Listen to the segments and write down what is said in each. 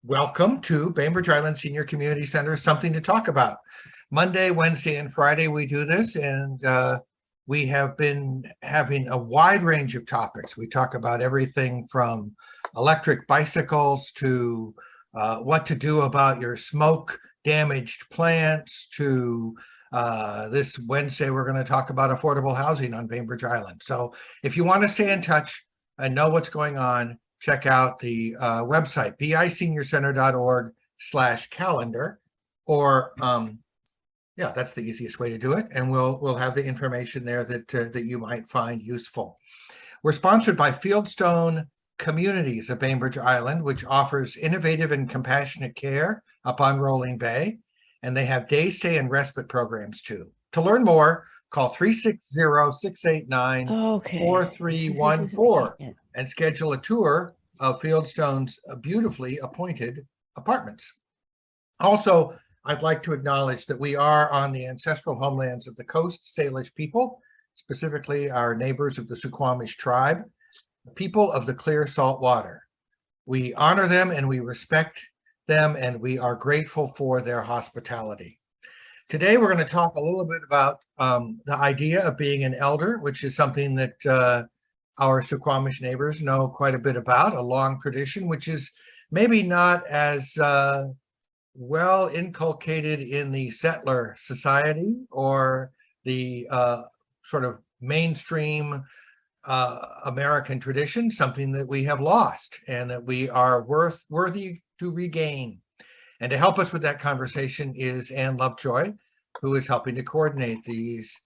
Welcome to Bainbridge Island Senior Community Center, Something to Talk About. Monday, Wednesday, and Friday we do this, and we have been having a wide range of topics. We talk about everything from electric bicycles to what to do about your smoke-damaged plants to this Wednesday we're going to talk about affordable housing on Bainbridge Island. So if you want to stay in touch and know what's going on, check out the website, biseniorcenter.org/calendar, or yeah, that's the easiest way to do it. And we'll have the information there that you might find useful. We're sponsored by Fieldstone Communities of Bainbridge Island, which offers innovative and compassionate care up on Rolling Bay. And they have day stay and respite programs too. To learn more, call 360-689-4314 and schedule a tour of Fieldstone's beautifully appointed apartments. Also, I'd like to acknowledge that we are on the ancestral homelands of the Coast Salish people, specifically our neighbors of the Suquamish tribe, the people of the clear salt water. We honor them and we respect them, and we are grateful for their hospitality. Today, we're going to talk a little bit about the idea of being an elder, which is something that our Suquamish neighbors know quite a bit about, a long tradition, which is maybe not as well inculcated in the settler society or the sort of mainstream American tradition, something that we have lost and that we are worthy to regain. And to help us with that conversation is Ann Lovejoy, who is helping to coordinate these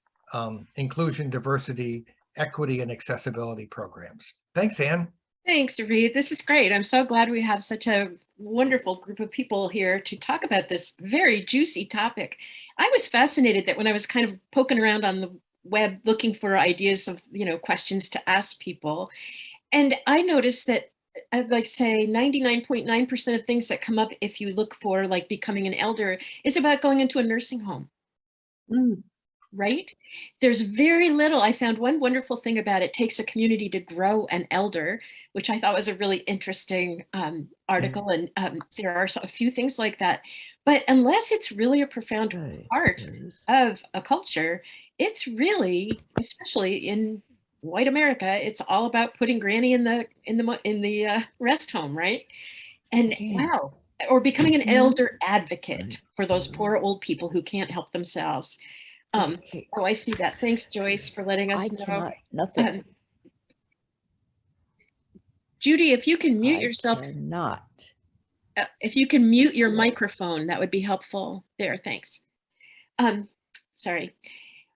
inclusion, diversity, equity, and accessibility programs. Thanks, Ann. Thanks, Reed. This is great. I'm so glad we have such a wonderful group of people here to talk about this very juicy topic. I was fascinated that when I was kind of poking around on the web looking for ideas of, questions to ask people, and I noticed that I'd like say 99.9% of things that come up if you look for like becoming an elder is about going into a nursing home. Right? There's very little. I found one wonderful thing about it takes a community to grow an elder, which I thought was a really interesting article. And there are a few things like that. But unless it's really a profound part of a culture, it's really, especially in white America, it's all about putting Granny in the rest home, right? And wow, or becoming an elder advocate for those poor old people who can't help themselves. Oh, I see that. Thanks, Joyce, for letting us know. Nothing. Judy, if you can mute yourself. If you can mute your microphone, that would be helpful. There, thanks. Sorry.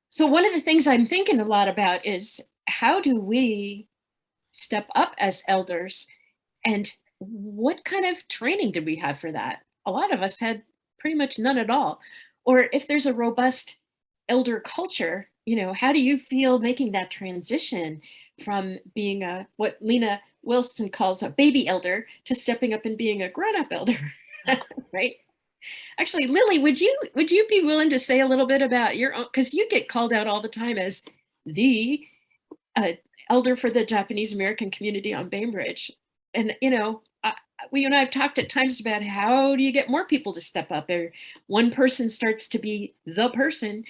So one of the things I'm thinking a lot about is how do we step up as elders, and what kind of training did we have for that? A lot of us had pretty much none at all. Or if there's a robust elder culture, how do you feel making that transition from being what Lena Wilson calls a baby elder to stepping up and being a grown-up elder, right? Actually, Lily, would you be willing to say a little bit about your own, because you get called out all the time as the elder for the Japanese American community on Bainbridge. And, we and I have talked at times about how do you get more people to step up, or one person starts to be the person,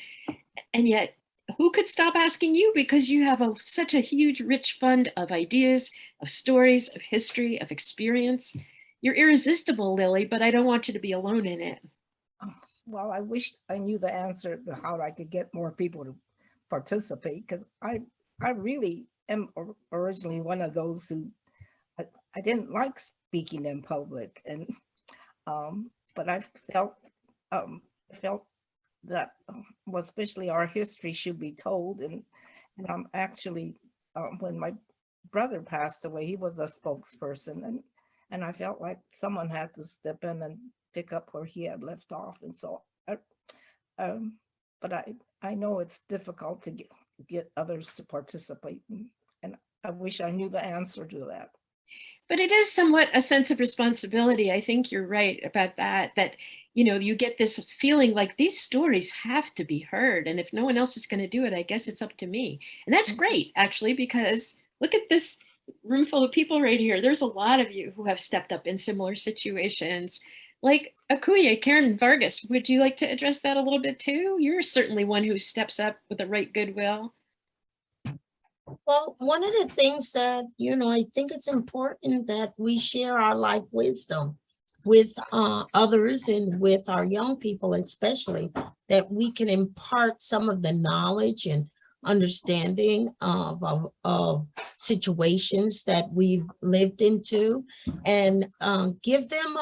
and yet who could stop asking you, because you have such a huge, rich fund of ideas, of stories, of history, of experience. You're irresistible, Lily, but I don't want you to be alone in it. Well, I wish I knew the answer to how I could get more people to participate, because I really am originally one of those who I didn't like speaking in public, and but I felt that especially our history should be told, and I'm actually when my brother passed away, he was a spokesperson, and I felt like someone had to step in and pick up where he had left off, and so but I know it's difficult to get others to participate, and I wish I knew the answer to that. But it is somewhat a sense of responsibility. I think you're right about that you get this feeling like these stories have to be heard. And if no one else is going to do it, I guess it's up to me. And that's great, actually, because look at this room full of people right here. There's a lot of you who have stepped up in similar situations. Like Akuyea, Karen Vargas, would you like to address that a little bit too? You're certainly one who steps up with the right goodwill. Well, one of the things that, I think it's important that we share our life wisdom with others and with our young people, especially, that we can impart some of the knowledge and understanding of situations that we've lived into, and give them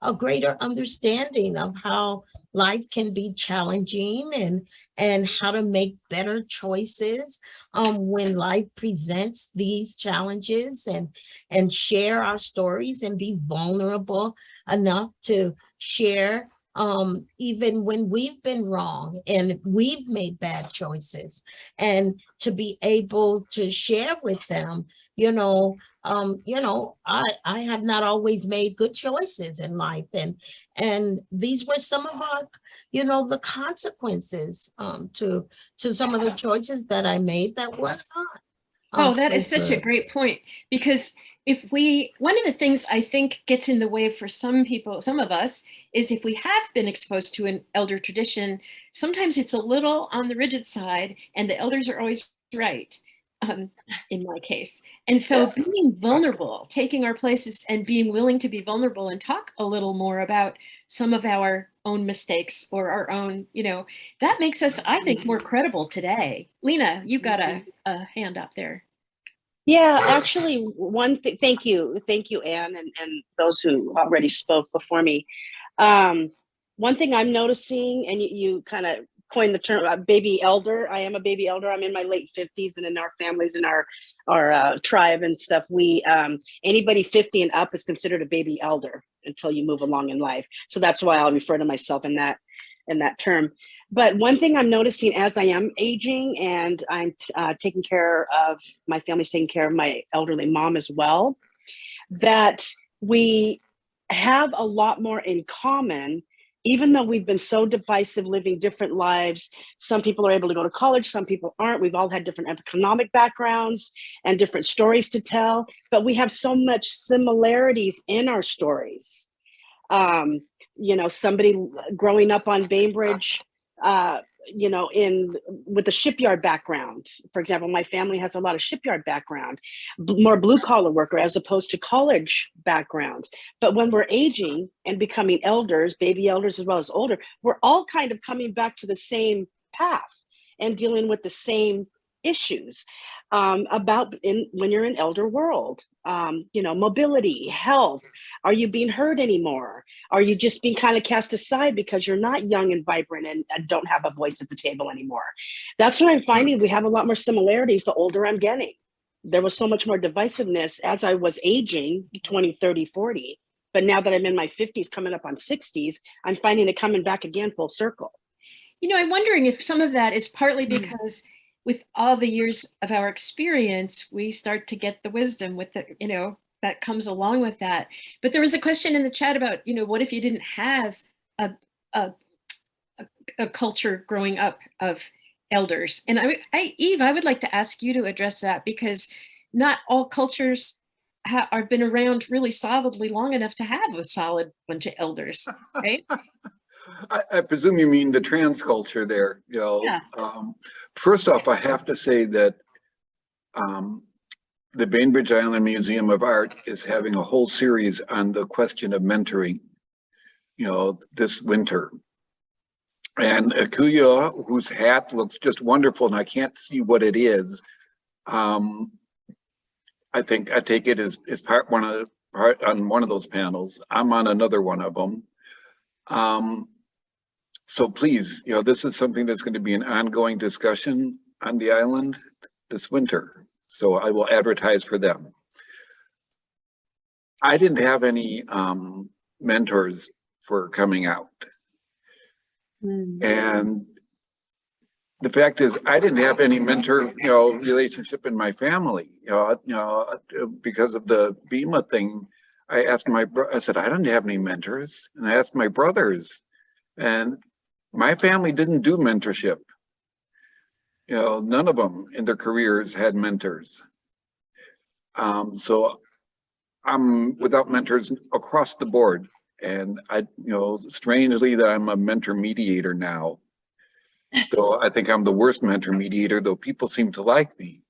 a greater understanding of how life can be challenging, and how to make better choices when life presents these challenges, and share our stories and be vulnerable enough to share even when we've been wrong and we've made bad choices, and to be able to share with them, I have not always made good choices in life, and these were some of our, the consequences to some of the choices that I made that were not. Oh, that is such a great point, because one of the things I think gets in the way for some people, some of us, is if we have been exposed to an elder tradition, sometimes it's a little on the rigid side, and the elders are always right, in my case. And so being vulnerable, taking our places and being willing to be vulnerable and talk a little more about some of our own mistakes or our own, that makes us, I think, more credible today. Lena, you've got a hand up there. Yeah, actually, thank you, Anne, and those who already spoke before me. One thing I'm noticing, and you kind of coined the term baby elder. I am a baby elder. I'm in my late 50s, and in our families, in our tribe and stuff, we anybody 50 and up is considered a baby elder until you move along in life. So that's why I'll refer to myself in that term. But one thing I'm noticing as I am aging, and I'm taking care of, my family's taking care of my elderly mom as well, that we have a lot more in common, even though we've been so divisive, living different lives. Some people are able to go to college, some people aren't. We've all had different economic backgrounds and different stories to tell, but we have so much similarities in our stories. Somebody growing up on Bainbridge, with the shipyard background. For example, my family has a lot of shipyard background, more blue collar worker as opposed to college background. But when we're aging and becoming elders, baby elders as well as older, we're all kind of coming back to the same path and dealing with the same issues when you're in elder world, mobility, health. Are you being heard anymore? Are you just being kind of cast aside because you're not young and vibrant and don't have a voice at the table anymore? That's what I'm finding. We have a lot more similarities the older I'm getting. There was so much more divisiveness as I was aging, 20, 30, 40. But now that I'm in my 50s, coming up on 60s, I'm finding it coming back again full circle. I'm wondering if some of that is partly because with all the years of our experience, we start to get the wisdom with the, that comes along with that. But there was a question in the chat about, what if you didn't have a culture growing up of elders? And Eve, I would like to ask you to address that, because not all cultures have been around really solidly long enough to have a solid bunch of elders, right? I presume you mean the trans culture there. Yeah. First off, I have to say that the Bainbridge Island Museum of Art is having a whole series on the question of mentoring, this winter. And Akuyea, whose hat looks just wonderful, and I can't see what it is. I take it as part on one of those panels. I'm on another one of them. So please, this is something that's going to be an ongoing discussion on the island this winter. So I will advertise for them. I didn't have any mentors for coming out. And the fact is, I didn't have any mentor, relationship in my family, because of the BEMA thing. I asked I said, I didn't have any mentors. And I asked my brothers, and my family didn't do mentorship. None of them in their careers had mentors. So I'm without mentors across the board. And strangely that I'm a mentor mediator now. Though I think I'm the worst mentor mediator, though people seem to like me.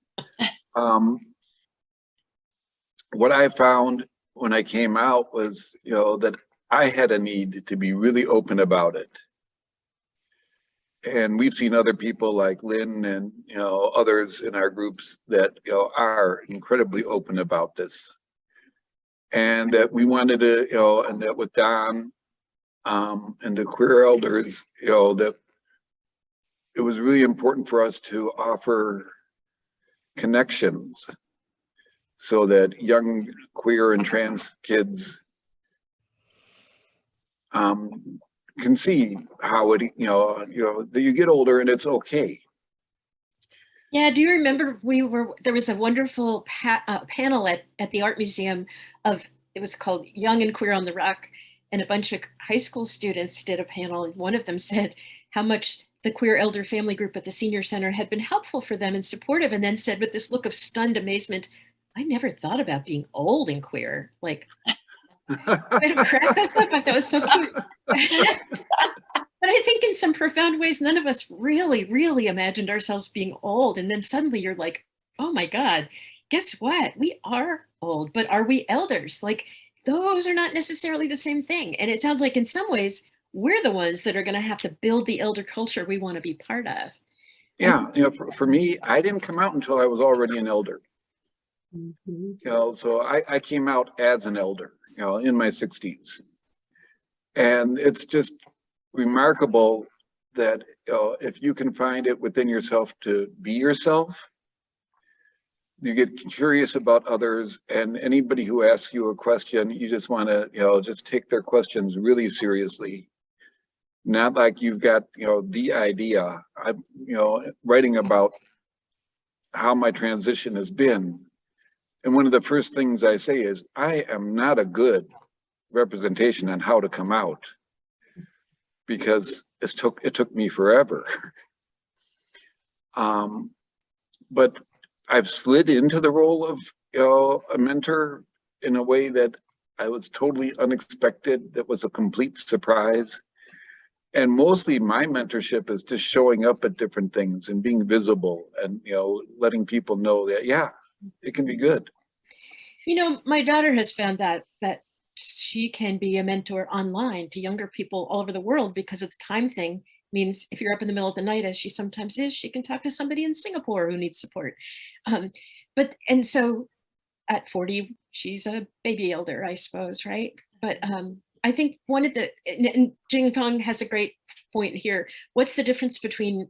What I found when I came out was, that I had a need to be really open about it. And we've seen other people like Lynn and, others in our groups that, are incredibly open about this. And that we wanted to, and that with Don and the queer elders, that it was really important for us to offer connections so that young queer and trans kids can see how it, that you get older and it's okay. Yeah, do you remember there was a wonderful panel at the Art Museum it was called Young and Queer on the Rock, and a bunch of high school students did a panel, and one of them said how much the queer elder family group at the senior center had been helpful for them and supportive, and then said with this look of stunned amazement, I never thought about being old and queer. Like, I cracked us up. That was so cute. But I think in some profound ways, none of us really, really imagined ourselves being old. And then suddenly you're like, oh my God, guess what? We are old, but are we elders? Like, those are not necessarily the same thing. And it sounds like in some ways, we're the ones that are going to have to build the elder culture we want to be part of. Yeah, for me, I didn't come out until I was already an elder. So I came out as an elder, in my 60s. And it's just remarkable that if you can find it within yourself to be yourself, you get curious about others, and anybody who asks you a question, you just want to just take their questions really seriously. Not like you've got the idea. I'm writing about how my transition has been, and one of the first things I say is I am not a good representation on how to come out, because it took me forever. But I've slid into the role of a mentor in a way that I was totally unexpected. That was a complete surprise. And mostly my mentorship is just showing up at different things and being visible and letting people know that, yeah, it can be good. My daughter has found that she can be a mentor online to younger people all over the world, because of the time thing. Means if you're up in the middle of the night, as she sometimes is, she can talk to somebody in Singapore who needs support. And so at 40, she's a baby elder, I suppose, right? But I think one of and Jing Tong has a great point here. What's the difference between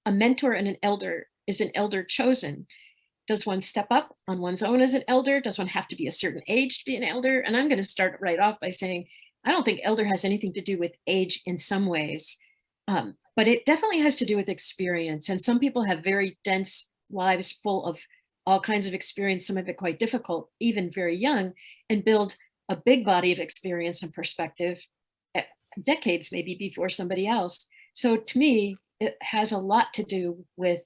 a mentor and an elder? Is an elder chosen? Does one step up on one's own as an elder? Does one have to be a certain age to be an elder? And I'm going to start right off by saying, I don't think elder has anything to do with age in some ways. But it definitely has to do with experience. And some people have very dense lives full of all kinds of experience, some of it quite difficult, even very young, and build a big body of experience and perspective decades maybe before somebody else. So to me, it has a lot to do with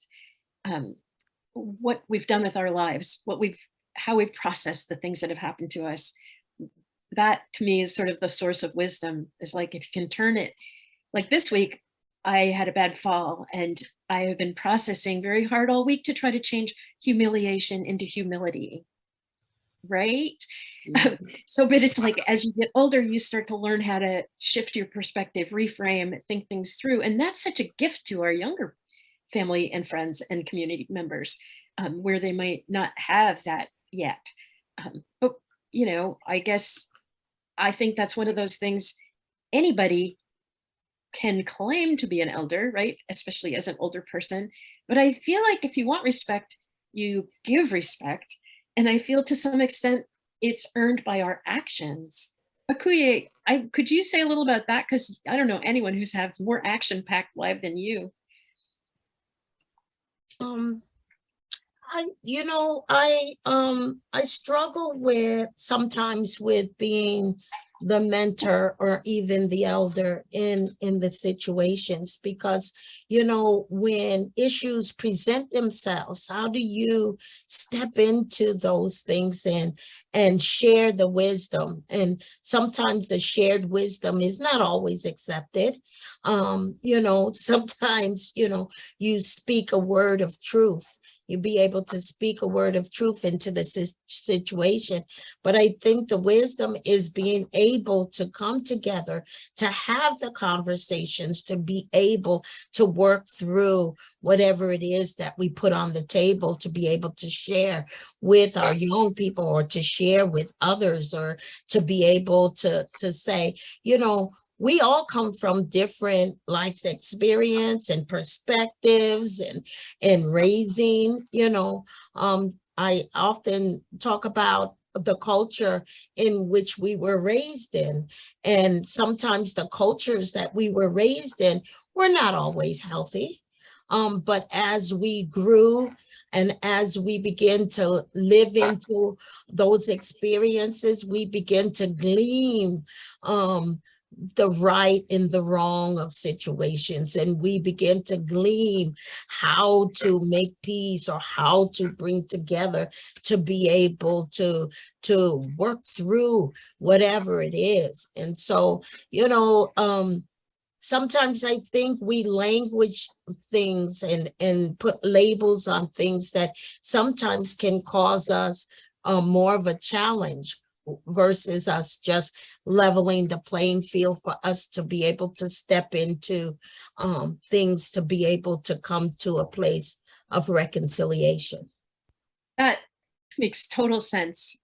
what we've done with our lives, how we've processed the things that have happened to us. That to me is sort of the source of wisdom, is like, if you can turn it, like this week, I had a bad fall, and I have been processing very hard all week to try to change humiliation into humility. Right? Mm-hmm. But it's like, as you get older, you start to learn how to shift your perspective, reframe, think things through. And that's such a gift to our younger family and friends and community members, where they might not have that yet. But, I guess I think that's one of those things anybody can claim to be an elder, right? Especially as an older person. But I feel like if you want respect, you give respect. And I feel to some extent it's earned by our actions. Akuyea, could you say a little about that? Because I don't know anyone who's has more action-packed life than you. I struggle sometimes with being the mentor or even the elder in the situations, because when issues present themselves, how do you step into those things and share the wisdom? And sometimes the shared wisdom is not always accepted. Sometimes you speak a word of truth. You be able to speak a word of truth into the situation. But I think the wisdom is being able to come together, to have the conversations, to be able to work through whatever it is that we put on the table, to be able to share with our young people or to share with others, or to be able to say, we all come from different life experience and perspectives and raising, I often talk about the culture in which we were raised in. And sometimes the cultures that we were raised in were not always healthy. But as we grew and as we begin to live into those experiences, we begin to glean the right and the wrong of situations, and we begin to glean how to make peace or how to bring together to be able to work through whatever it is. And so sometimes I think we language things and put labels on things that sometimes can cause us more of a challenge, versus us just leveling the playing field for us to be able to step into things, to be able to come to a place of reconciliation. That makes total sense.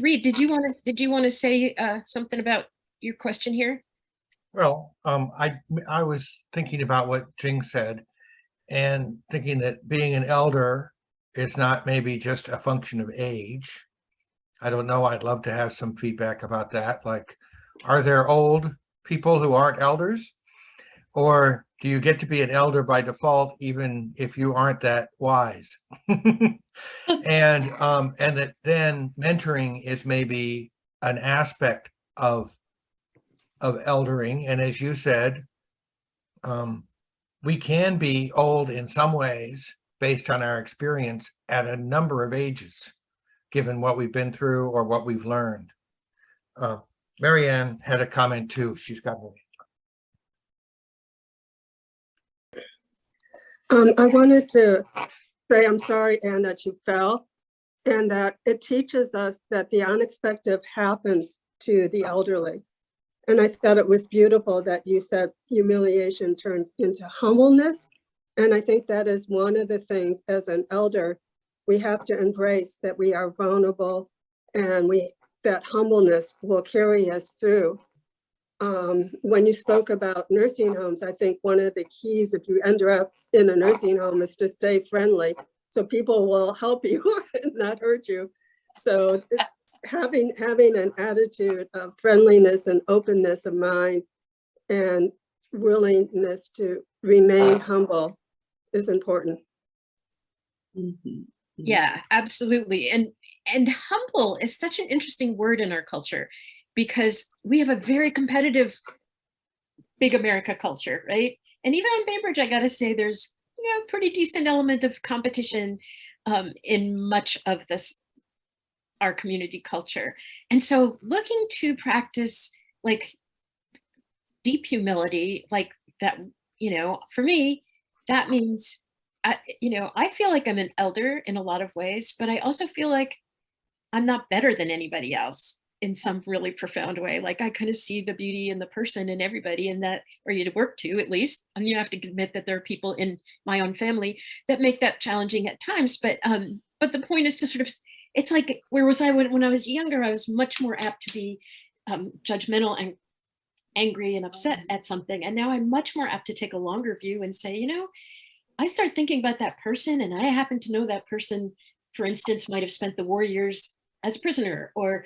Reed, did you want to say something about your question here? Well, I was thinking about what Jing said and thinking that being an elder is not maybe just a function of age. I don't know. I'd love to have some feedback about that. Like, are there old people who aren't elders? Or do you get to be an elder by default, even if you aren't that wise? And that then mentoring is maybe an aspect of eldering. And as you said, we can be old in some ways based on our experience at a number of ages, given what we've been through or what we've learned. Marianne had a comment too. She's got one. I wanted to say I'm sorry, Anne, that you fell, and that it teaches us that the unexpected happens to the elderly. And I thought it was beautiful that you said humiliation turned into humbleness. And I think that is one of the things as an elder, we have to embrace, that we are vulnerable, and that humbleness will carry us through. When you spoke about nursing homes, I think one of the keys, if you end up in a nursing home, is to stay friendly, so people will help you and not hurt you. So having an attitude of friendliness and openness of mind and willingness to remain humble is important. Mhm. Yeah, absolutely. And humble is such an interesting word in our culture, because we have a very competitive big America culture, right? And even on Bainbridge, I got to say, there's pretty decent element of competition in much of our community culture. And so looking to practice like deep humility, like that, for me, that means, I feel like I'm an elder in a lot of ways, but I also feel like I'm not better than anybody else in some really profound way. Like, I kind of see the beauty in the person and everybody in that, or you'd work to at least. And you have to admit that there are people in my own family that make that challenging at times. But the point is to sort of, it's like, where was I when I was younger? I was much more apt to be judgmental and angry and upset at something. And now I'm much more apt to take a longer view and say, I start thinking about that person, and I happen to know that person, for instance, might have spent the war years as a prisoner, or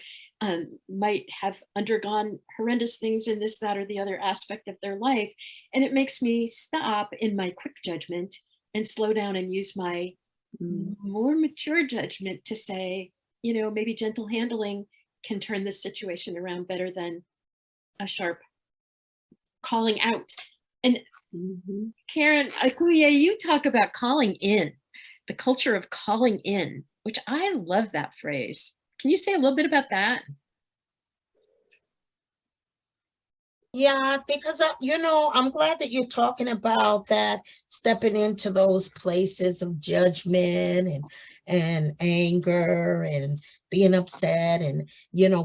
might have undergone horrendous things in this, that, or the other aspect of their life. And it makes me stop in my quick judgment and slow down and use my more mature judgment to say, maybe gentle handling can turn this situation around better than a sharp calling out. And Karen, Akuyea, you talk about calling in, the culture of calling in, which I love that phrase. Can you say a little bit about that? Yeah, because I'm glad that you're talking about that, stepping into those places of judgment and anger and being upset and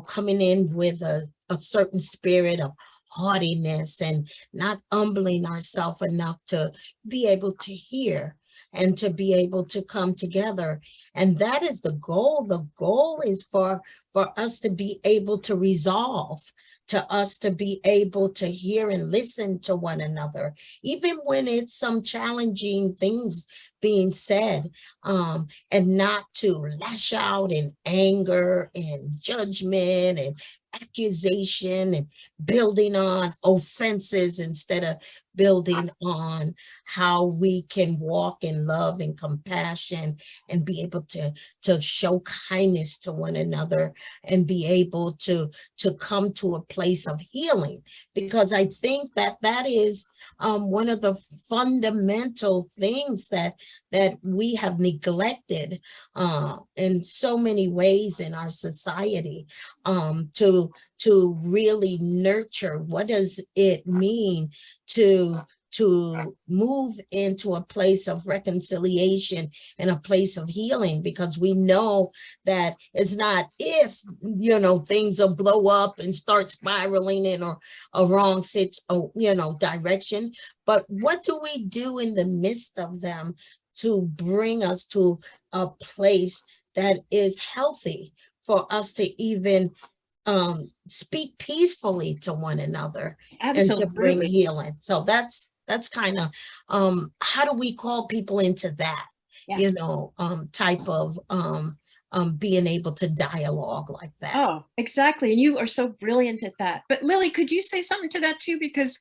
coming in with a certain spirit of haughtiness and not humbling ourselves enough to be able to hear and to be able to come together. And that is the goal. The goal is for us to be able to resolve, to us to be able to hear and listen to one another, even when it's some challenging things being said, and not to lash out in anger and judgment and accusation and building on offenses instead of building on how we can walk in love and compassion and be able to show kindness to one another and be able to come to a place of healing. Because I think that is one of the fundamental things that we have neglected in so many ways in our society, to really nurture. What does it mean to move into a place of reconciliation and a place of healing? Because we know that it's not if things will blow up and start spiraling in a wrong direction, but what do we do in the midst of them to bring us to a place that is healthy for us to even speak peacefully to one another. Absolutely. And to bring healing. So that's kind of how do we call people into that, type of being able to dialogue like that. Oh, exactly. And you are so brilliant at that. But Lily, could you say something to that too? Because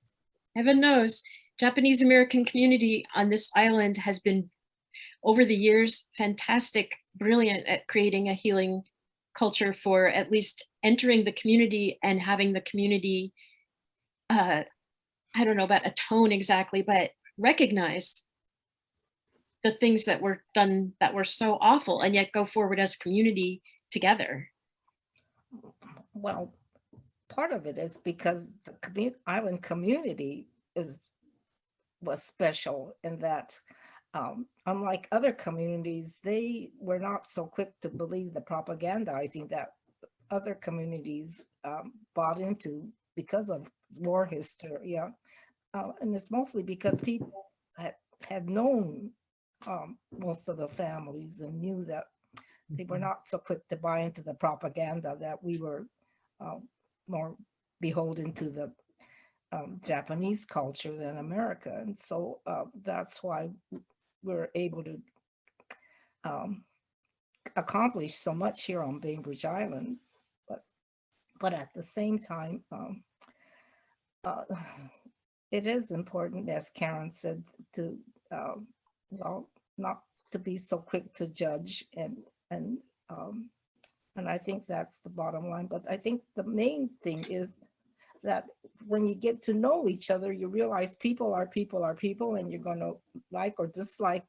heaven knows, Japanese American community on this island has been, over the years, fantastic, brilliant at creating a healing culture for at least entering the community and having the community, I don't know about atone exactly, but recognize the things that were done that were so awful and yet go forward as a community together. Well, part of it is because the island community was special in that unlike other communities, they were not so quick to believe the propagandizing that other communities bought into because of war history. And it's mostly because people had known most of the families and knew that they were not so quick to buy into the propaganda that we were more beholden to the Japanese culture than America. And so that's why we're able to accomplish so much here on Bainbridge Island. But at the same time, it is important, as Karen said, to not to be so quick to judge, and I think that's the bottom line. But I think the main thing is that when you get to know each other, you realize people are people, and you're going to like or dislike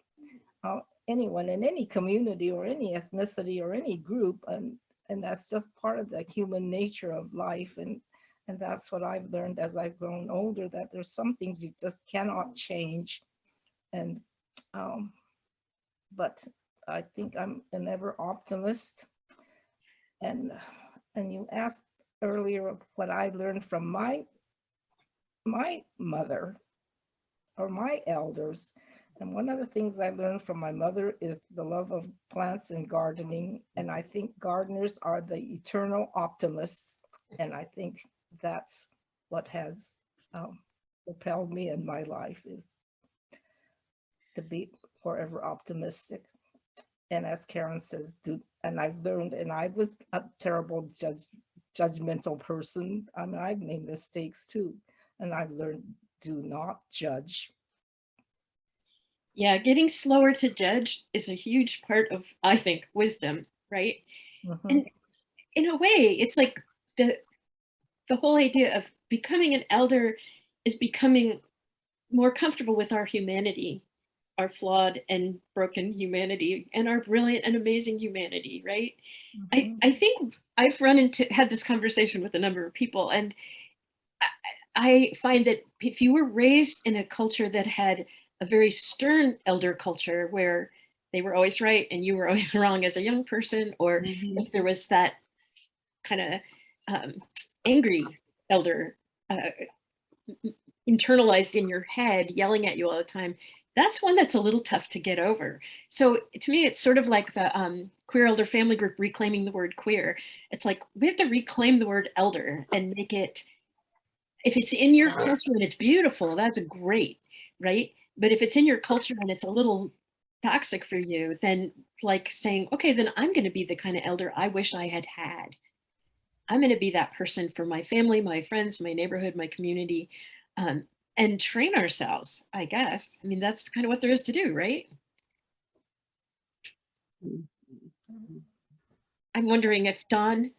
anyone in any community or any ethnicity or any group, and that's just part of the human nature of life. And that's what I've learned as I've grown older, that there's some things you just cannot change. And but I think I'm an ever optimist. And you asked earlier what I learned from my mother or my elders. And one of the things I learned from my mother is the love of plants and gardening. And I think gardeners are the eternal optimists. And I think that's what has propelled me in my life, is to be forever optimistic. And as Karen says, and I've learned, and I was a terrible judgmental person. I mean, I've made mistakes too. And I've learned, do not judge. Yeah, getting slower to judge is a huge part of, I think, wisdom, right? Mm-hmm. And in a way, it's like the whole idea of becoming an elder is becoming more comfortable with our humanity, our flawed and broken humanity, and our brilliant and amazing humanity, right? I think I've had this conversation with a number of people, and I find that if you were raised in a culture that had a very stern elder culture where they were always right and you were always wrong as a young person, or if there was that kind of angry elder internalized in your head, yelling at you all the time, that's one that's a little tough to get over. So to me, it's sort of like the Queer Elder Family Group reclaiming the word queer. It's like, we have to reclaim the word elder and make it, if it's in your culture and it's beautiful, that's great, right? But if it's in your culture and it's a little toxic for you, then like saying, okay, then I'm going to be the kind of elder I wish I had had. I'm going to be that person for my family, my friends, my neighborhood, my community, and train ourselves, I guess. I mean, that's kind of what there is to do, right? I'm wondering if Don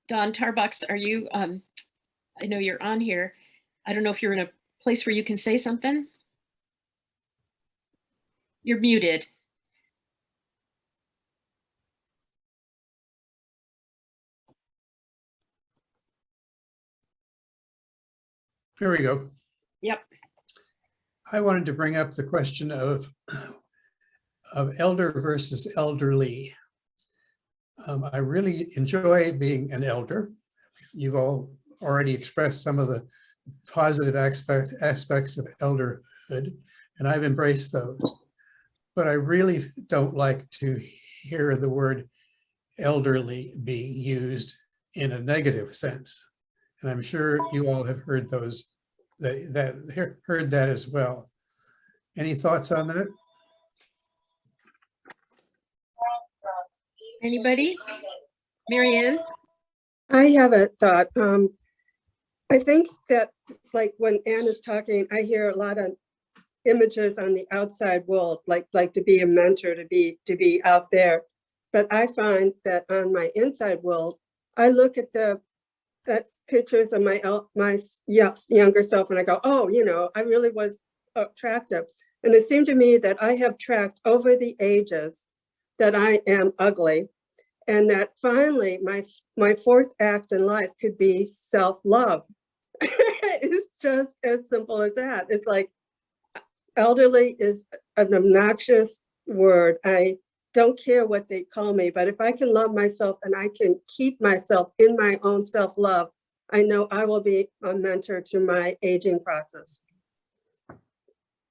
Tarbox, are you, I know you're on here. I don't know if you're in a place where you can say something. You're muted. Here we go. Yep. I wanted to bring up the question of elder versus elderly. I really enjoy being an elder. You've all already expressed some of the positive aspects of elderhood, and I've embraced those. But I really don't like to hear the word elderly be used in a negative sense. And I'm sure you all have heard those, heard that as well. Any thoughts on that? Anybody? Marianne? I have a thought. I think that like when Anne is talking, I hear a lot of images on the outside world, like to be a mentor, to be out there. But I find that on my inside world, I look at pictures of my younger self and I go, oh, I really was attractive. And it seemed to me that I have tracked over the ages that I am ugly, and that finally my fourth act in life could be self-love. It's just as simple as that. It's like elderly is an obnoxious word. I don't care what they call me, but if I can love myself and I can keep myself in my own self-love, I know I will be a mentor to my aging process.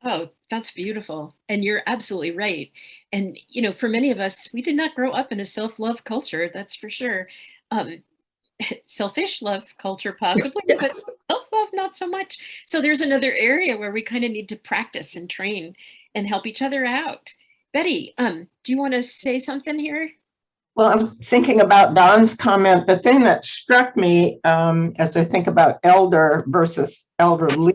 Oh, that's beautiful. And you're absolutely right. And, for many of us, we did not grow up in a self-love culture, that's for sure. Selfish love culture, possibly, yes. But self-love, not so much. So there's another area where we kind of need to practice and train and help each other out. Betty, do you want to say something here? Well, I'm thinking about Don's comment. The thing that struck me as I think about elder versus elderly,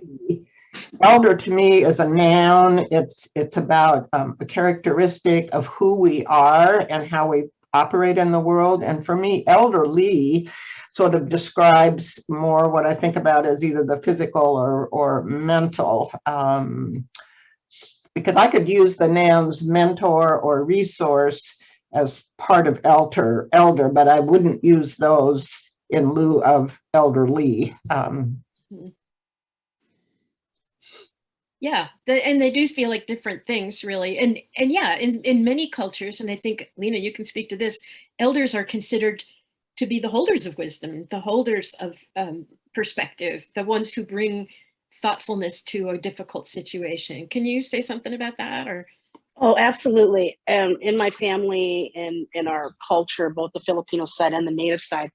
elder to me is a noun. It's about a characteristic of who we are and how we operate in the world. And for me, elderly sort of describes more what I think about as either the physical or mental. Because I could use the nouns mentor or resource as part of elder, but I wouldn't use those in lieu of elderly. Yeah, and they do feel like different things, really. And yeah, in many cultures, and I think, Lena, you can speak to this, elders are considered to be the holders of wisdom, the holders of perspective, the ones who bring thoughtfulness to a difficult situation. Can you say something about that? Or? Oh, absolutely. In my family and in our culture, both the Filipino side and the Native side,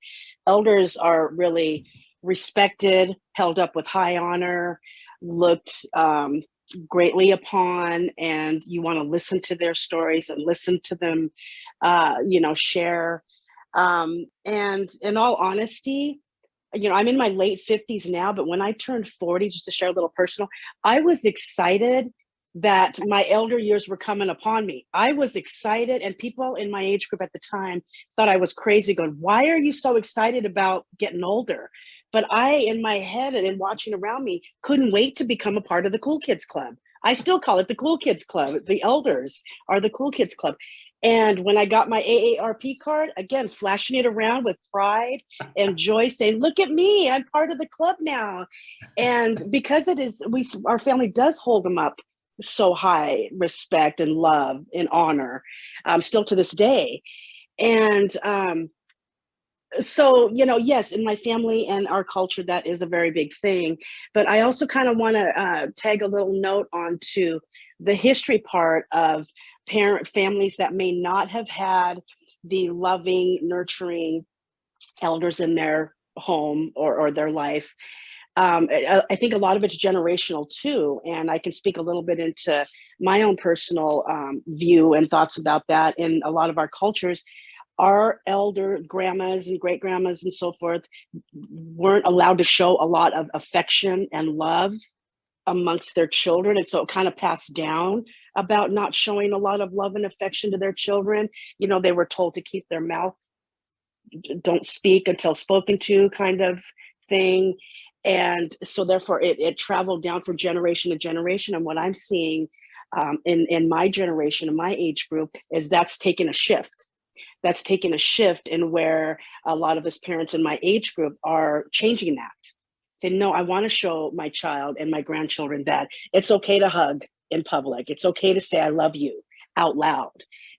elders are really respected, held up with high honor, looked greatly upon, and you want to listen to their stories and listen to them, share. And in all honesty, I'm in my late 50s now, but when I turned 40, just to share a little personal, I was excited that my elder years were coming upon me. I was excited, and people in my age group at the time thought I was crazy, going, why are you so excited about getting older? But I, in my head and in watching around me, couldn't wait to become a part of the Cool Kids Club. I still call it the Cool Kids Club. The elders are the Cool Kids Club. And when I got my AARP card, again, flashing it around with pride and joy, saying, look at me, I'm part of the club now. And because it is, our family does hold them up so high respect and love and honor, still to this day. And so, you know, yes, in my family and our culture, that is a very big thing. But I also kind of want to tag a little note onto the history part of families that may not have had the loving, nurturing elders in their home or their life. I think a lot of it's generational too. And I can speak a little bit into my own personal view and thoughts about that. In a lot of our cultures, our elder grandmas and great grandmas and so forth weren't allowed to show a lot of affection and love amongst their children. And so it kind of passed down about not showing a lot of love and affection to their children. You know, they were told to keep their mouth, don't speak until spoken to, kind of thing. And so therefore it traveled down from generation to generation. And what I'm seeing in my generation, in my age group, is that's taken a shift. That's taken a shift in where a lot of us parents in my age group are changing that. Saying, no, I want to show my child and my grandchildren that it's okay to hug in public. It's okay to say I love you out loud.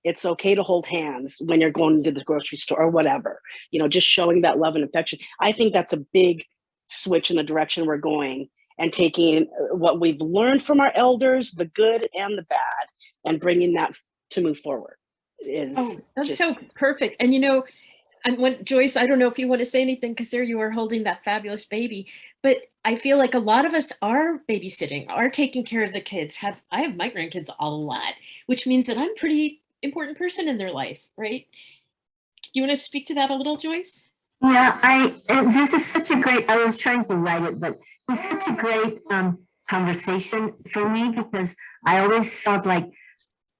It's okay to hold hands when you're going to the grocery store or whatever. You know, just showing that love and affection. I think that's a big switch in the direction we're going, and taking what we've learned from our elders, the good and the bad, and bringing that to move forward. That's so perfect. And you know, Joyce, I don't know if you want to say anything, because there you are holding that fabulous baby, but I feel like a lot of us are babysitting, are taking care of the kids. I have my grandkids a lot, which means that I'm a pretty important person in their life, right? You want to speak to that a little, Joyce? Yeah, this is such a great, I was trying to write it, but it's such a great conversation for me, because I always felt like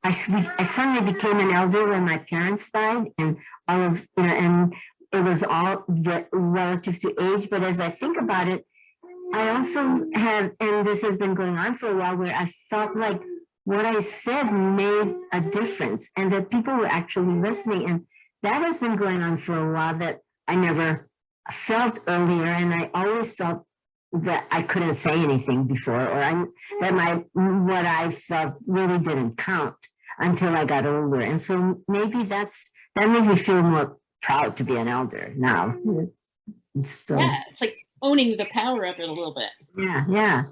I suddenly became an elder when my parents died, and all of, you know, and it was all relative to age. But as I think about it, I also have, and this has been going on for a while, where I felt like what I said made a difference, and that people were actually listening. And that has been going on for a while, that I never felt earlier. And I always felt that I couldn't say anything before, or that what I felt really didn't count until I got older. And so maybe that makes me feel more proud to be an elder now. So, yeah, it's like owning the power of it a little bit. Yeah.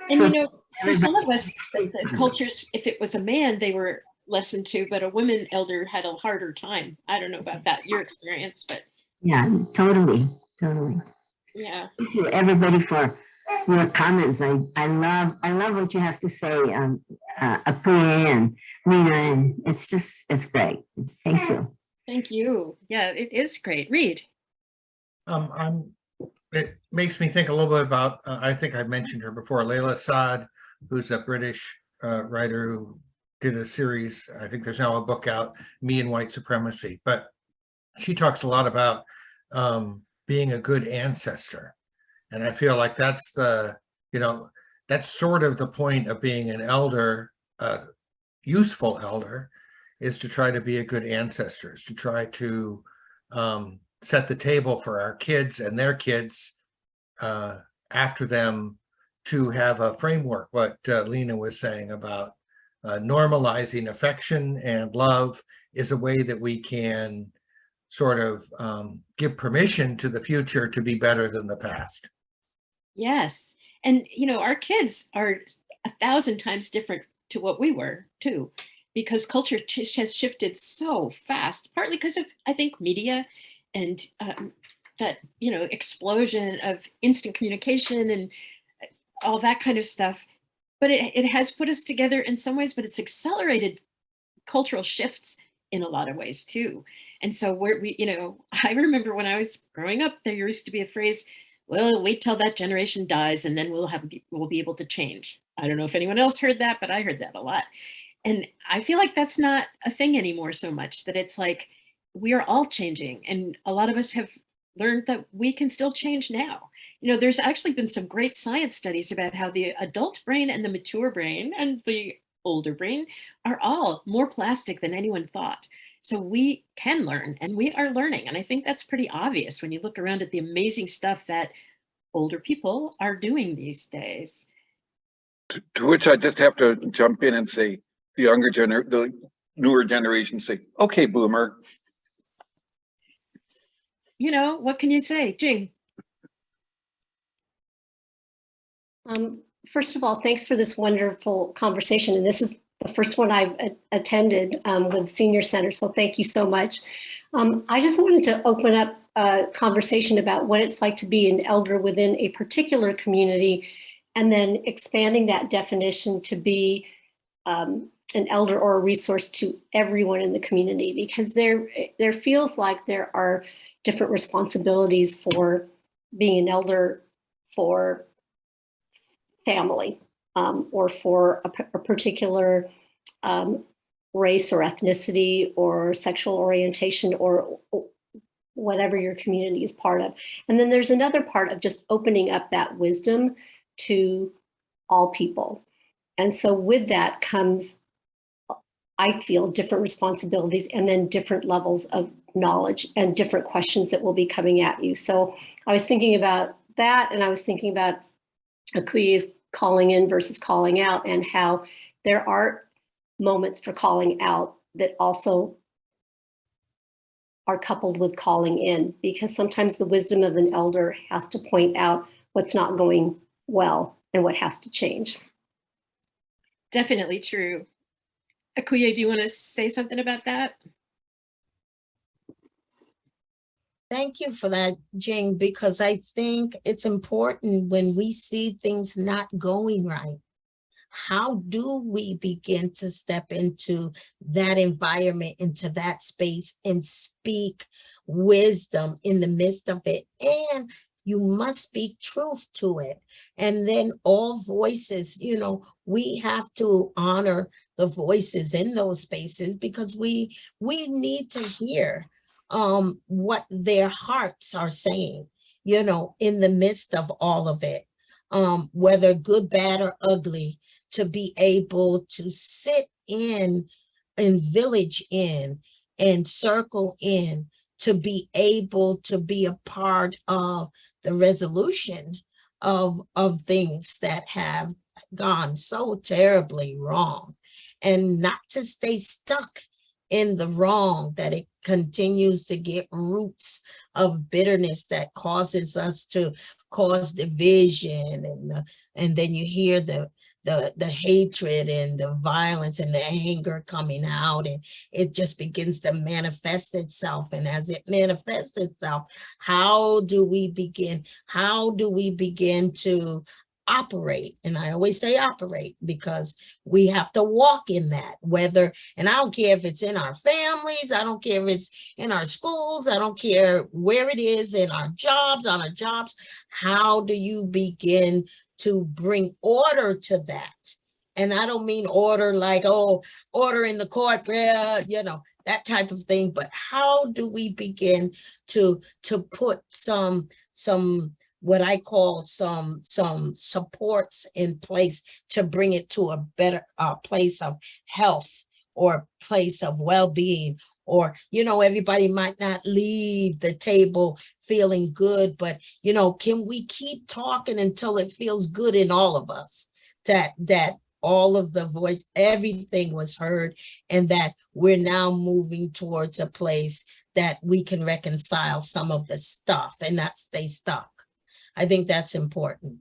And So, you know, for some of us, the cultures, if it was a man, they were listened to, but a woman elder had a harder time. I don't know about that, your experience, but. Yeah, totally. Yeah. Thank you, everybody, for your comments. I love what you have to say, Akuyea and Lena, and it's great. Thank you. Thank you. Yeah, it is great. Read. It makes me think a little bit about, I think I mentioned her before, Layla Saad, who's a British writer who did a series. I think there's now a book out, Me and White Supremacy, but she talks a lot about being a good ancestor. And I feel like that's that's sort of the point of being an elder, useful elder, is to try to be a good ancestor, to try to set the table for our kids and their kids after them, to have a framework, what Lena was saying about normalizing affection and love is a way that we can sort of give permission to the future to be better than the past. Yes. And, you know, our kids are 1,000 times different to what we were too, because culture has shifted so fast, partly because of, I think, media and that, you know, explosion of instant communication and all that kind of stuff. But it has put us together in some ways, but it's accelerated cultural shifts in a lot of ways too. And so we, you know, I remember when I was growing up, there used to be a phrase, well, wait till that generation dies and then we'll be able to change. I don't know if anyone else heard that, but I heard that a lot. And I feel like that's not a thing anymore so much, that it's like we are all changing. And a lot of us have learned that we can still change now. You know, there's actually been some great science studies about how the adult brain and the mature brain and the older brain are all more plastic than anyone thought. So we can learn, and we are learning. And I think that's pretty obvious when you look around at the amazing stuff that older people are doing these days. To which I just have to jump in and say, the newer generation say, okay, boomer. You know, what can you say? Jing. First of all, thanks for this wonderful conversation. And this is the first one I've attended with Senior Center, so thank you so much. I just wanted to open up a conversation about what it's like to be an elder within a particular community, and then expanding that definition to be an elder or a resource to everyone in the community, because there feels like there are different responsibilities for being an elder for family, or for a particular race or ethnicity or sexual orientation, or whatever your community is part of. And then there's another part of just opening up that wisdom to all people. And so with that comes, I feel, different responsibilities, and then different levels of knowledge and different questions that will be coming at you. So I was thinking about that, and I was thinking about Akuyea's calling in versus calling out, and how there are moments for calling out that also are coupled with calling in, because sometimes the wisdom of an elder has to point out what's not going well and what has to change. Definitely true. Akuyea, do you want to say something about that? Thank you for that, Jing, because I think it's important when we see things not going right. How do we begin to step into that environment, into that space, and speak wisdom in the midst of it? And you must speak truth to it. And then all voices, you know, we have to honor the voices in those spaces, because we need to hear what their hearts are saying, you know, in the midst of all of it, whether good, bad, or ugly, to be able to sit in and village in and circle in, to be able to be a part of the resolution of things that have gone so terribly wrong, and not to stay stuck in the wrong, that it continues to get roots of bitterness that causes us to cause division, and then you hear the hatred and the violence and the anger coming out, and it just begins to manifest itself. And as it manifests itself, how do we begin to operate? And I always say operate, because we have to walk in that, and I don't care if it's in our families, I don't care if it's in our schools, I don't care where it is, in our jobs, on our jobs. How do you begin to bring order to that? And I don't mean order like, oh, order in the court, you know, that type of thing, but how do we begin to put some what I call some supports in place to bring it to a better place of health, or place of well-being? Or, you know, everybody might not leave the table feeling good, but, you know, can we keep talking until it feels good in all of us, that all of the voice, everything was heard, and that we're now moving towards a place that we can reconcile some of the stuff and not stay stuck? I think that's important.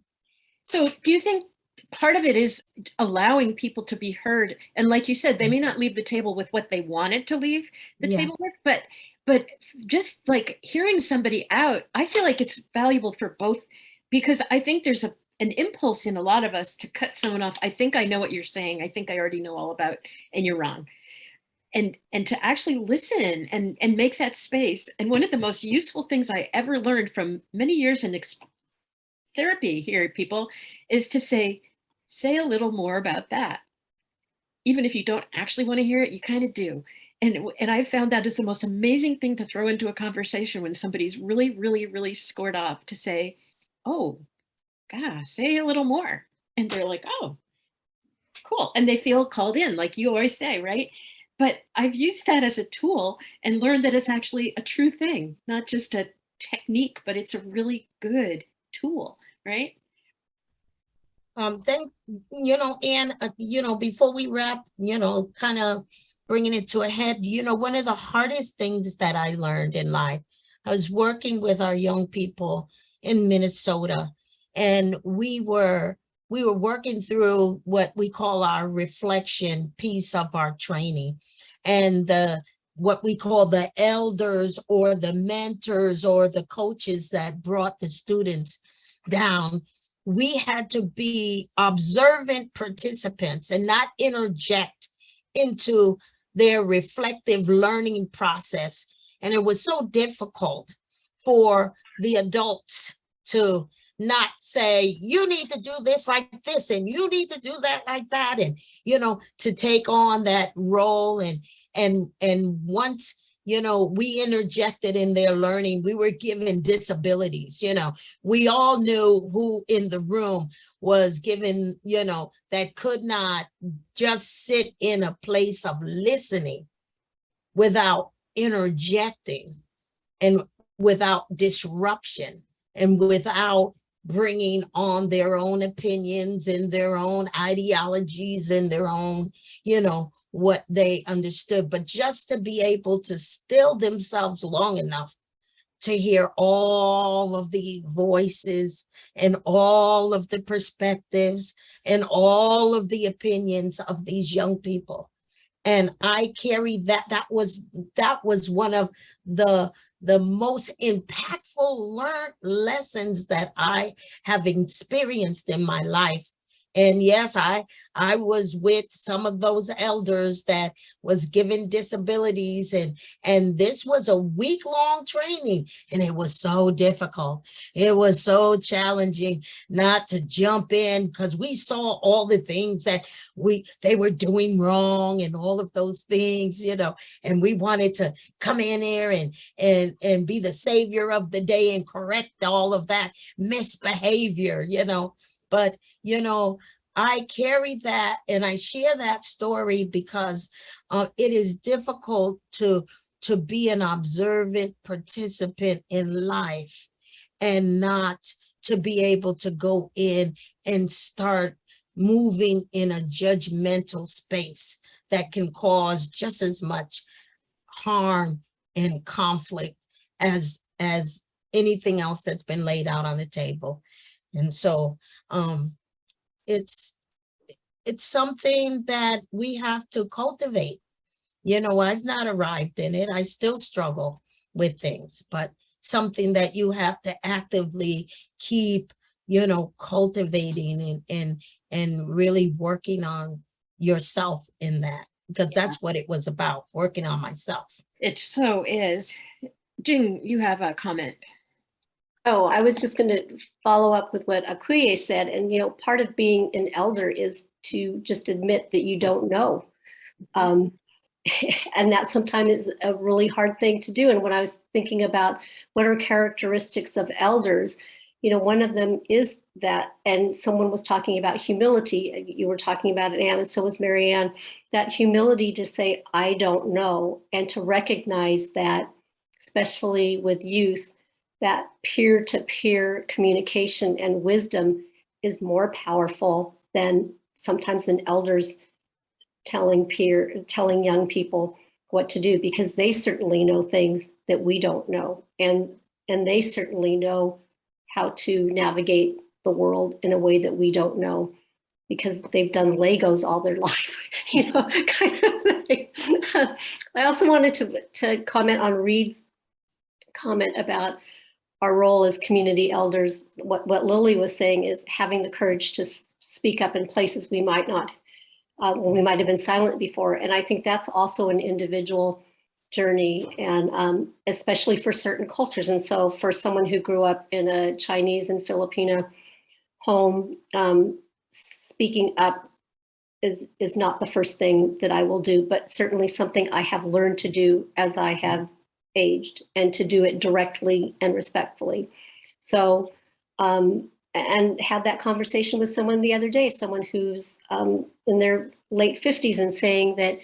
So do you think part of it is allowing people to be heard? And like you said, they may not leave the table with what they wanted to leave the table with, but just like hearing somebody out, I feel like it's valuable for both, because I think there's an impulse in a lot of us to cut someone off. I think I know what you're saying. I think I already know all about, and you're wrong. And to actually listen and make that space. And one of the most useful things I ever learned from many years in therapy here, people, is to say, say a little more about that. Even if you don't actually want to hear it, you kind of do. And I found that is the most amazing thing to throw into a conversation when somebody's really, really, really scored off, to say, oh, God, say a little more. And they're like, oh, cool. And they feel called in, like you always say, right? But I've used that as a tool and learned that it's actually a true thing, not just a technique, but it's a really good tool, right? Then, Anne, before we wrap, kind of bringing it to a head, one of the hardest things that I learned in life, I was working with our young people in Minnesota, and we were working through what we call our reflection piece of our training, and what we call the elders or the mentors or the coaches that brought the students down. We had to be observant participants and not interject into their reflective learning process. And it was so difficult for the adults to not say, you need to do this like this, and you need to do that like that, and, to take on that role. And once, we interjected in their learning, we were given disabilities. We all knew who in the room was given, that could not just sit in a place of listening without interjecting and without disruption and without bringing on their own opinions and their own ideologies and their own, what they understood, but just to be able to still themselves long enough to hear all of the voices and all of the perspectives and all of the opinions of these young people. And I carried that. That was one of the most impactful lessons that I have experienced in my life. And yes, I was with some of those elders that was given disabilities, and this was a week-long training, and it was so difficult. It was so challenging not to jump in, because we saw all the things that they were doing wrong and all of those things, and we wanted to come in there and be the savior of the day and correct all of that misbehavior, But, I carry that, and I share that story because it is difficult to be an observant participant in life and not to be able to go in and start moving in a judgmental space that can cause just as much harm and conflict as anything else that's been laid out on the table. And so it's something that we have to cultivate. I've not arrived in it. I still struggle with things, but something that you have to actively keep, cultivating and really working on yourself in that, because that's what it was about, working on myself. It so is. Jing, you have a comment. Oh, I was just going to follow up with what Akuyea said. And, part of being an elder is to just admit that you don't know. And that sometimes is a really hard thing to do. And when I was thinking about what are characteristics of elders, one of them is that, and someone was talking about humility. You were talking about it, Anne, and so was Marianne, that humility to say, I don't know, and to recognize that, especially with youth, that peer-to-peer communication and wisdom is more powerful than sometimes than elders telling young people what to do, because they certainly know things that we don't know. And they certainly know how to navigate the world in a way that we don't know, because they've done Legos all their life, kind of thing. I also wanted to comment on Reed's comment about our role as community elders. What Lily was saying is having the courage to speak up in places we might not, when we might have been silent before. And I think that's also an individual journey, and especially for certain cultures. And so for someone who grew up in a Chinese and Filipino home, speaking up is not the first thing that I will do, but certainly something I have learned to do as I have aged, and to do it directly and respectfully. So, and had that conversation with someone the other day, someone who's in their late 50s, and saying that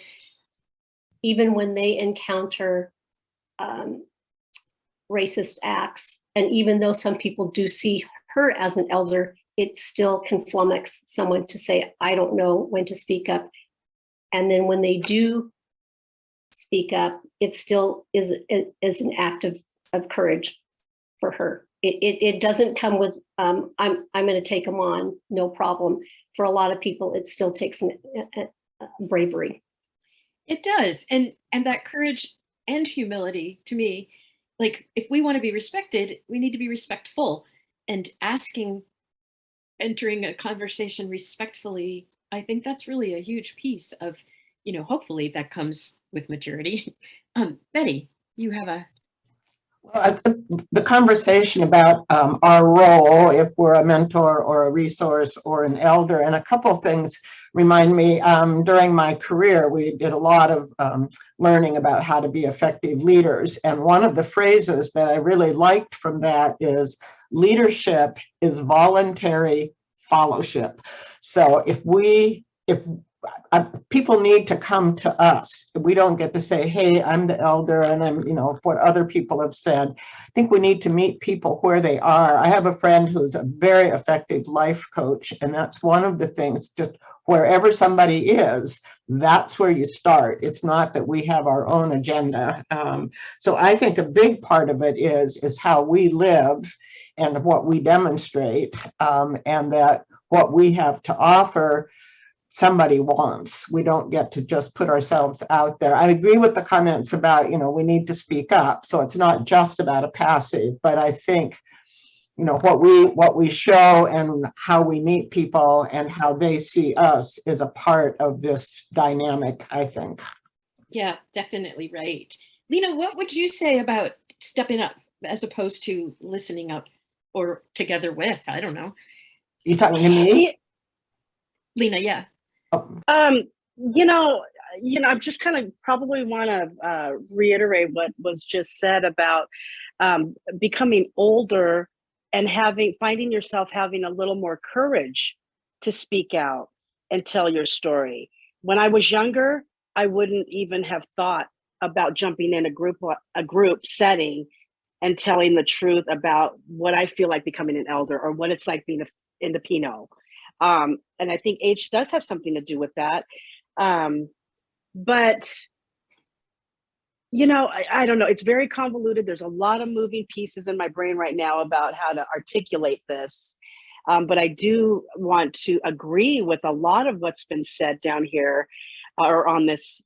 even when they encounter racist acts, and even though some people do see her as an elder, it still can flummox someone to say, I don't know when to speak up. And then when they do speak up, it still is an act of courage for her. It doesn't come with, I'm going to take them on, no problem. For a lot of people, it still takes bravery. It does. And that courage and humility, to me, like, if we want to be respected, we need to be respectful. And entering a conversation respectfully, I think that's really a huge piece of, hopefully that comes with maturity. Betty, you have a... Well, the conversation about our role, if we're a mentor or a resource or an elder, and a couple of things remind me, during my career, we did a lot of learning about how to be effective leaders. And one of the phrases that I really liked from that is, leadership is voluntary fellowship. So if people need to come to us, we don't get to say, hey, I'm the elder and I'm, what other people have said. I think we need to meet people where they are. I have a friend who's a very effective life coach, and that's one of the things, just wherever somebody is, that's where you start. It's not that we have our own agenda. So I think a big part of it is how we live and what we demonstrate, and that what we have to offer, somebody wants. We don't get to just put ourselves out there. I agree with the comments about, we need to speak up. So it's not just about a passive, but I think, what we show and how we meet people and how they see us is a part of this dynamic, I think. Yeah, definitely right. Lena, what would you say about stepping up as opposed to listening up, or together with, I don't know. You talking to me? Lena, yeah. I just kind of probably want to reiterate what was just said about becoming older and finding yourself having a little more courage to speak out and tell your story. When I was younger, I wouldn't even have thought about jumping in a group setting and telling the truth about what I feel like becoming an elder, or what it's like being in the Pinot. And I think age does have something to do with that. But, I don't know. It's very convoluted. There's a lot of moving pieces in my brain right now about how to articulate this. But I do want to agree with a lot of what's been said down here, or on this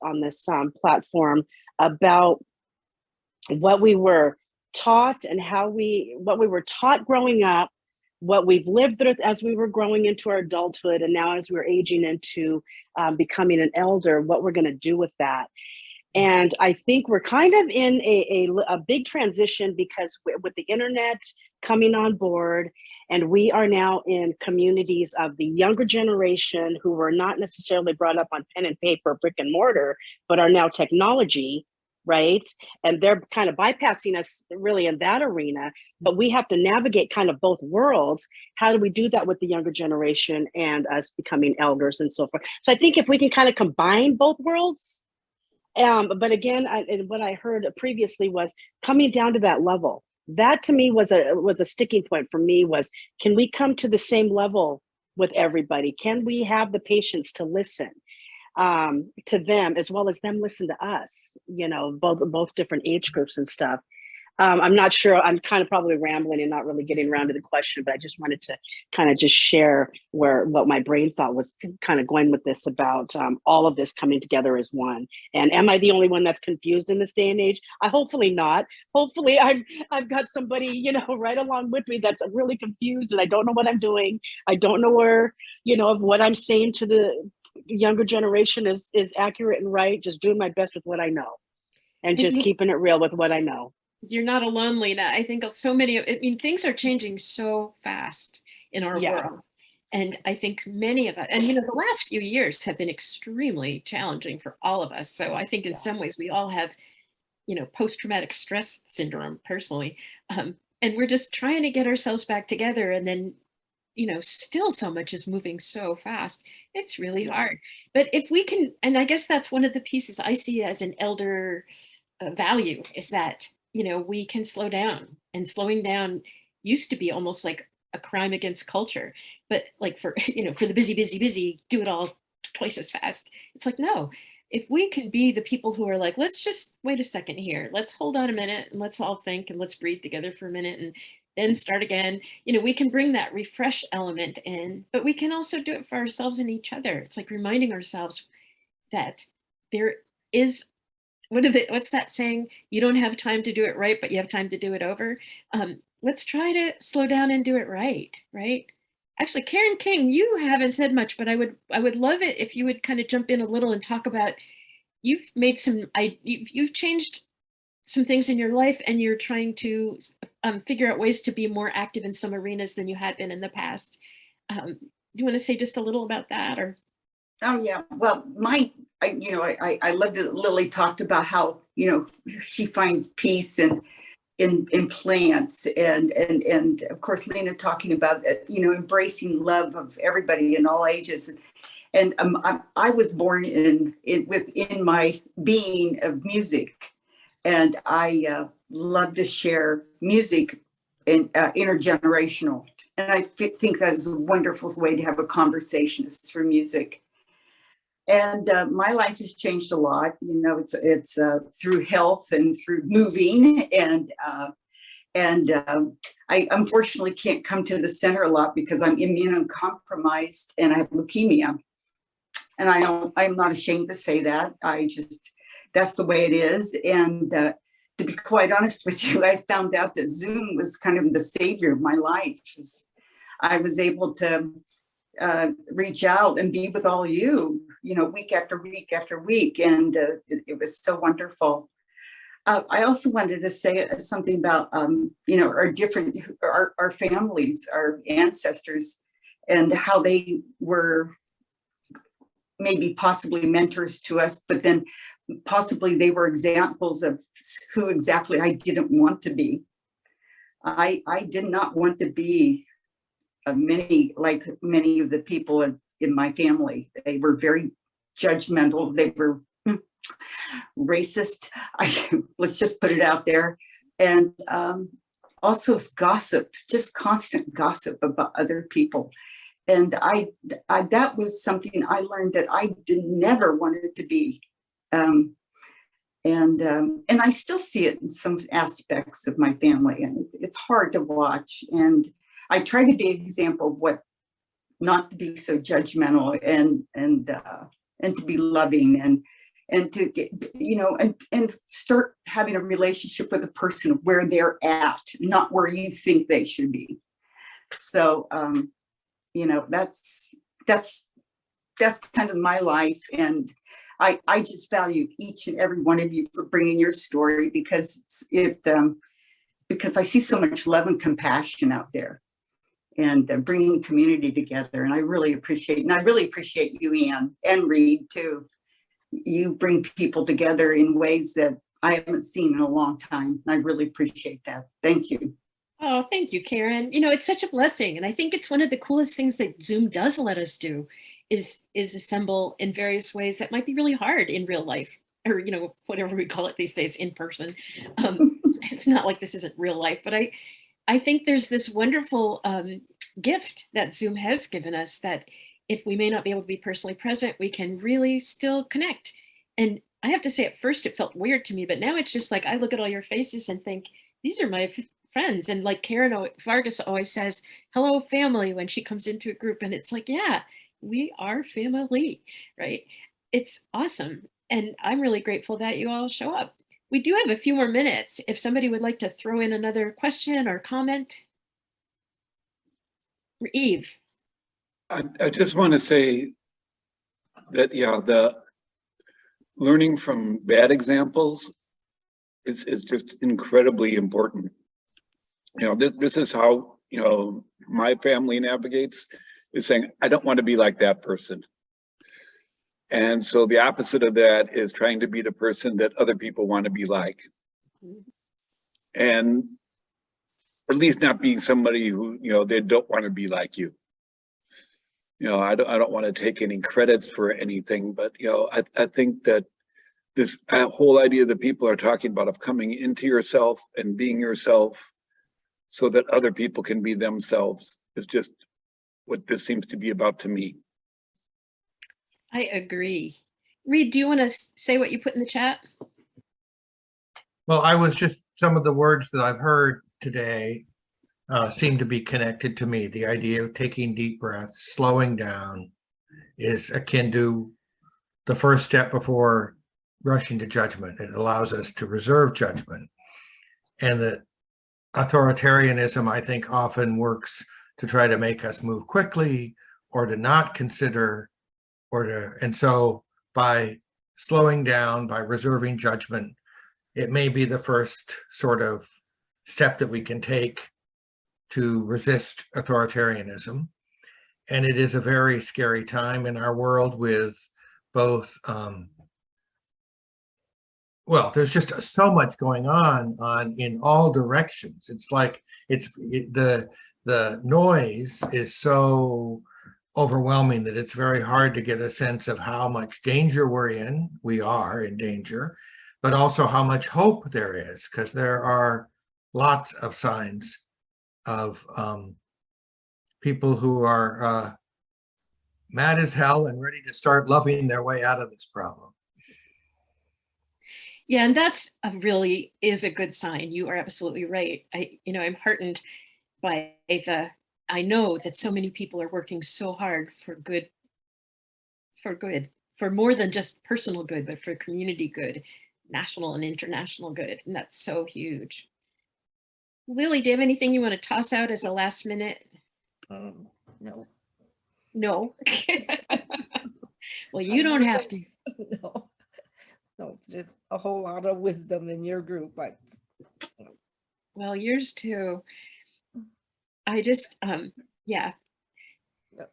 platform, about what we were taught and what we were taught growing up, what we've lived through as we were growing into our adulthood, and now as we're aging into becoming an elder, what we're going to do with that. And I think we're kind of in a big transition, because with the internet coming on board, and we are now in communities of the younger generation who were not necessarily brought up on pen and paper, brick and mortar, but are now technology, right? And they're kind of bypassing us really in that arena, but we have to navigate kind of both worlds. How do we do that with the younger generation and us becoming elders and so forth? So I think if we can kind of combine both worlds, but again, and what I heard previously was coming down to that level. That to me was a sticking point for me, was, can we come to the same level with everybody? Can we have the patience to listen to them, as well as them listen to us, both different age groups and stuff. I'm not sure, I'm kind of probably rambling and not really getting around to the question, but I just wanted to kind of just share what my brain thought was kind of going with this, about all of this coming together as one. And am I the only one that's confused in this day and age? Hopefully not. Hopefully I've got somebody, right along with me that's really confused, and I don't know what I'm doing. I don't know where, of what I'm saying to the younger generation is accurate and right. Just doing my best with what I know, and just keeping it real with what I know. You're not alone, Lena. I think things are changing so fast in our world. And I think many of us, and you know, the last few years have been extremely challenging for all of us. So I think in some ways we all have, you know, post-traumatic stress syndrome personally. And we're just trying to get ourselves back together. And then, you know, still so much is moving so fast. It's really hard. But if we can, and I guess that's one of the pieces I see as an elder value is that, you know, we can slow down, and slowing down used to be almost like a crime against culture. But like for, you know, for the busy, do it all twice as fast. It's like, no, if we can be the people who are like, let's just wait a second here, let's hold on a minute and let's all think and let's breathe together for a minute and then start again. You know, we can bring that refresh element in, but we can also do it for ourselves and each other. It's like reminding ourselves that there is, what's that saying? You don't have time to do it right, but you have time to do it over. Let's try to slow down and do it right, right? Actually, Karen King, you haven't said much, but I would love it if you would kind of jump in a little and talk about, you've made some, you've changed some things in your life, and you're trying to figure out ways to be more active in some arenas than you had been in the past. Do you want to say just a little about that, or? Oh yeah, well, I love that Lily talked about how, you know, she finds peace in plants, and of course Lena talking about, you know, embracing love of everybody in all ages. And I was born within my being of music, and I love to share music and intergenerational. And I think that is a wonderful way to have a conversation, is through music. And my life has changed a lot. You know, it's through health and through moving, and I unfortunately can't come to the center a lot because I'm immunocompromised and I have leukemia. And I'm not ashamed to say that. That's the way it is. And to be quite honest with you, I found out that Zoom was kind of the savior of my life. I was able to reach out and be with all you, you know, week after week after week. And it was so wonderful. I also wanted to say something about, you know, our families, our ancestors, and how they were maybe possibly mentors to us, but then possibly they were examples of who exactly I didn't want to be. I did not want to be many of the people in my family. They were very judgmental. They were racist. Let's just put it out there. And also gossip, just constant gossip about other people. And I that was something I learned that I never wanted to be. And I still see it in some aspects of my family, and it's hard to watch. And I try to be an example of what not to be so judgmental, and to be loving, and to get, you know, and start having a relationship with a person where they're at, not where you think they should be. So, you know, that's kind of my life. And I just value each and every one of you for bringing your story, because because I see so much love and compassion out there, and bringing community together. And I really appreciate you, Ann, and Reed too. You bring people together in ways that I haven't seen in a long time. I really appreciate that. Thank you. Oh, thank you, Karen. You know, it's such a blessing. And I think it's one of the coolest things that Zoom does let us do is assemble in various ways that might be really hard in real life, or, you know, whatever we call it these days, in person. It's not like this isn't real life, but I think there's this wonderful gift that Zoom has given us, that if we may not be able to be personally present, we can really still connect. And I have to say, at first it felt weird to me, but now it's just like, I look at all your faces and think, these are my friends. And like Karen Vargas always says, hello family, when she comes into a group. And it's like, yeah, we are family, right? It's awesome. And I'm really grateful that you all show up. We do have a few more minutes. If somebody would like to throw in another question or comment. Eve. I just want to say that, yeah, the learning from bad examples is just incredibly important. You know, this is how, you know, my family navigates. is saying, I don't want to be like that person. And so the opposite of that is trying to be the person that other people want to be like. And or at least not being somebody who, they don't want to be like you. I don't want to take any credits for anything, but, I think that this whole idea that people are talking about of coming into yourself and being yourself so that other people can be themselves is just what this seems to be about to me. I agree. Reed, do you want to say what you put in the chat? Well, I was just, some of the words that I've heard today seem to be connected to me. The idea of taking deep breaths, slowing down is akin to the first step before rushing to judgment. It allows us to reserve judgment. And that authoritarianism, I think, often works to try to make us move quickly or to not consider and so by slowing down, by reserving judgment, it may be the first sort of step that we can take to resist authoritarianism. And it is a very scary time in our world with both, well, there's just so much going on in all directions. It's like the noise is so overwhelming that it's very hard to get a sense of how much danger we're in. We are in danger, but also how much hope there is, because there are lots of signs of people who are mad as hell and ready to start loving their way out of this problem. Yeah, and that's is a good sign. You are absolutely right. I'm heartened by I know that so many people are working so hard for more than just personal good, but for community good, national and international good. And that's so huge. Lily, do you have anything you want to toss out as a last minute? No. No. Well, you don't have to. No, just a whole lot of wisdom in your group. Well, yours too. I just, yeah.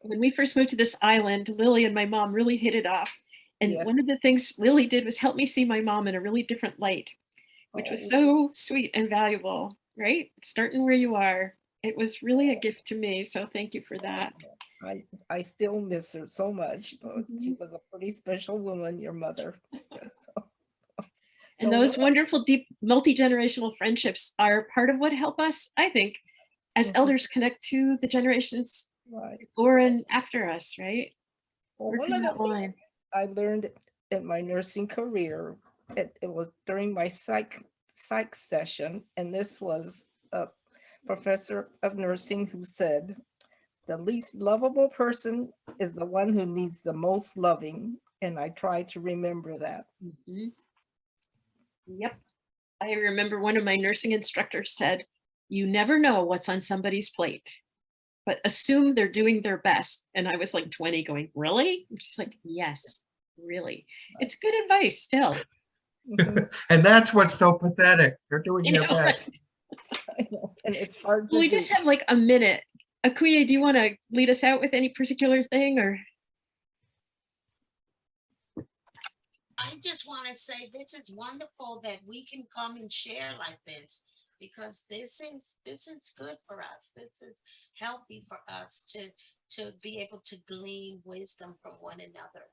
When we first moved to this island, Lily and my mom really hit it off. And Yes. one of the things Lily did was help me see my mom in a really different light, which was so sweet and valuable, right? Starting where you are. It was really a gift to me. So thank you for that. I still miss her so much. She was a pretty special woman, your mother. And those wonderful, deep, multi-generational friendships are part of what help us, I think, as elders connect to the generations before and after us, right? Well, one of the things I learned in my nursing career, it was during my psych session, and this was a professor of nursing who said, the least lovable person is the one who needs the most loving. And I try to remember that. Yep. I remember one of my nursing instructors said, you never know what's on somebody's plate, but assume they're doing their best. And I was like 20 going, really? I'm just like, yes, really. It's good advice still. And that's what's so pathetic. They're doing their best. I know, and it's hard to do. We just have like a minute. Akuyea, do you want to lead us out with any particular thing or? I just want to say this is wonderful that we can come and share like this, because this is good for us. This is healthy for us to be able to glean wisdom from one another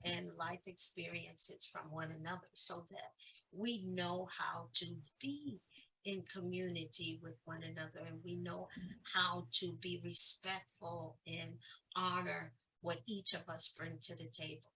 and life experiences from one another, so that we know how to be in community with one another, and we know how to be respectful and honor what each of us bring to the table.